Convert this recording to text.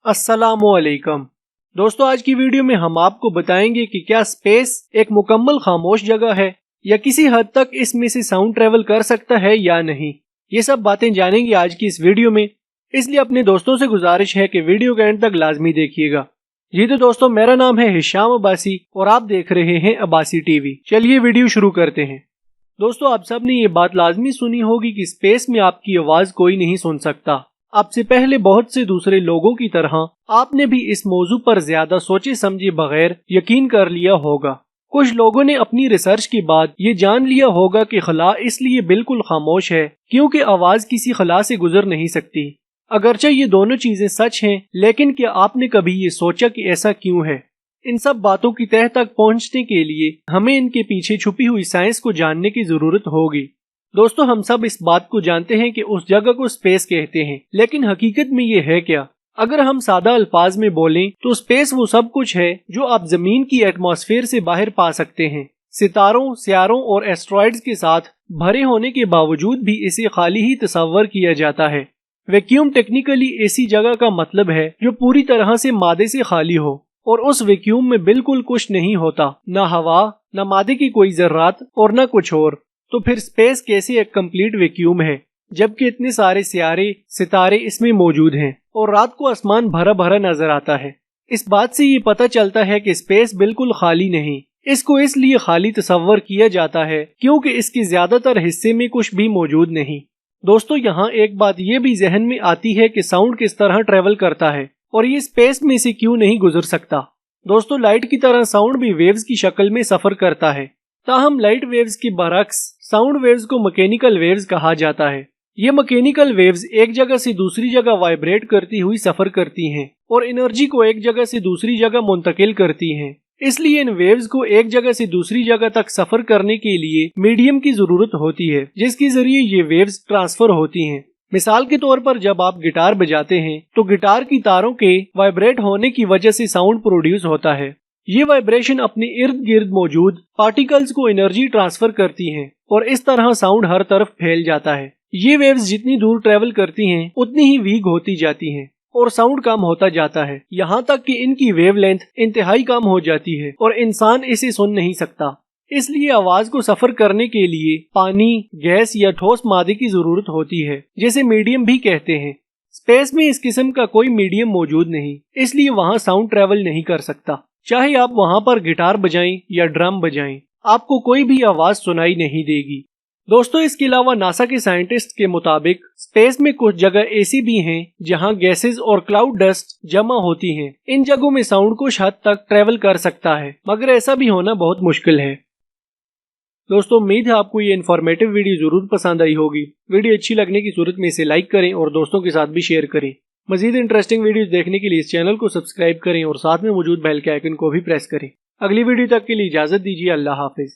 अस्सलामुअलैकुम दोस्तों, आज की वीडियो में हम आपको बताएंगे कि क्या स्पेस एक मुकम्मल खामोश जगह है या किसी हद तक इसमें से साउंड ट्रेवल कर सकता है या नहीं। ये सब बातें जानेंगे आज की इस वीडियो में, इसलिए अपने दोस्तों से गुजारिश है कि वीडियो के एंड तक लाजमी देखिएगा। जी तो दोस्तों, मेरा नाम है हिशाम अब्बासी और आप देख रहे हैं अब्बासी टीवी। चलिए वीडियो शुरू करते हैं। दोस्तों, आप सब ने ये बात लाजमी सुनी होगी कि स्पेस में आपकी आवाज कोई नहीं सुन सकता। आपसे पहले बहुत से दूसरे लोगों की तरह आपने भी इस मौजू पर ज्यादा सोचे समझे बगैर यकीन कर लिया होगा। कुछ लोगों ने अपनी रिसर्च के बाद ये जान लिया होगा कि खला इसलिए बिल्कुल खामोश है क्योंकि आवाज किसी खला से गुजर नहीं सकती। अगरचे ये दोनों चीजें सच हैं, लेकिन क्या आपने कभी ये सोचा कि ऐसा क्यों है? इन सब बातों की तह तक पहुंचने के लिए हमें इनके पीछे छुपी हुई साइंस को जानने की जरूरत होगी। दोस्तों, हम सब इस बात को जानते हैं कि उस जगह को स्पेस कहते हैं, लेकिन हकीकत में ये है क्या? अगर हम सादा अल्फाज में बोलें तो स्पेस वो सब कुछ है जो आप जमीन की एटमॉस्फेयर से बाहर पा सकते हैं। सितारों, सियारों और एस्ट्रॉइड्स के साथ भरे होने के बावजूद भी इसे खाली ही तस्वर किया जाता है। वैक्यूम टेक्निकली ऐसी जगह का मतलब है जो पूरी तरह से मादे से खाली हो, और उस वैक्यूम में बिल्कुल कुछ नहीं होता, न हवा, न मादे की कोई जर्रात और न कुछ और। तो फिर स्पेस कैसे एक कंप्लीट वैक्यूम है जबकि इतने सारे सितारे इसमें मौजूद हैं और रात को आसमान भरा भरा नजर आता है? इस बात से ये पता चलता है कि स्पेस बिल्कुल खाली नहीं। इसको इसलिए खाली तस्वर किया जाता है क्योंकि इसके ज्यादातर हिस्से में कुछ भी मौजूद नहीं। दोस्तों, यहाँ एक बात ये भी जहन में आती है कि साउंड किस तरह ट्रेवल करता है और ये स्पेस में से क्यों नहीं गुजर सकता। दोस्तों, लाइट की तरह साउंड भी वेव्स की शक्ल में सफर करता है। ताहम लाइट वेव्स के बरक्स साउंड वेव्स को मैकेनिकल वेव्स कहा जाता है। ये मैकेनिकल वेव्स एक जगह से दूसरी जगह वाइब्रेट करती हुई सफर करती हैं और एनर्जी को एक जगह से दूसरी जगह मुंतकिल करती हैं। इसलिए इन वेव्स को एक जगह से दूसरी जगह तक सफर करने के लिए मीडियम की जरूरत होती है जिसके जरिए ये वेव्स ट्रांसफर होती हैं। मिसाल के तौर पर जब आप गिटार बजाते हैं तो गिटार की तारों के वाइब्रेट होने की वजह से साउंड प्रोड्यूस होता है। ये वाइब्रेशन अपने इर्द गिर्द मौजूद पार्टिकल्स को एनर्जी ट्रांसफर करती हैं और इस तरह साउंड हर तरफ फैल जाता है। ये वेव्स जितनी दूर ट्रेवल करती हैं उतनी ही वीक होती जाती हैं और साउंड कम होता जाता है, यहाँ तक कि इनकी वेवलेंथ इंतहाई कम हो जाती है और इंसान इसे सुन नहीं सकता। इसलिए आवाज को सफर करने के लिए पानी, गैस या ठोस मादे की जरूरत होती है, जिसे मीडियम भी कहते हैं। स्पेस में इस किस्म का कोई मीडियम मौजूद नहीं, इसलिए वहाँ साउंड ट्रेवल नहीं कर सकता। चाहे आप वहाँ पर गिटार बजाएं या ड्रम बजाएं, आपको कोई भी आवाज सुनाई नहीं देगी। दोस्तों, इसके अलावा नासा के साइंटिस्ट के मुताबिक स्पेस में कुछ जगह ऐसी भी हैं जहां गैसेस और क्लाउड डस्ट जमा होती हैं। इन जगहों में साउंड कुछ हद तक ट्रेवल कर सकता है, मगर ऐसा भी होना बहुत मुश्किल है। दोस्तों, उम्मीद है आपको ये इन्फॉर्मेटिव वीडियो जरूर पसंद आई होगी। वीडियो अच्छी लगने की सूरत में इसे लाइक करें और दोस्तों के साथ भी शेयर करें। मजीद इंटरेस्टिंग वीडियोस देखने के लिए इस चैनल को सब्सक्राइब करें और साथ में मौजूद बेल के आइकन को भी प्रेस करें। अगली वीडियो तक के लिए इजाजत दीजिए। अल्लाह हाफिज।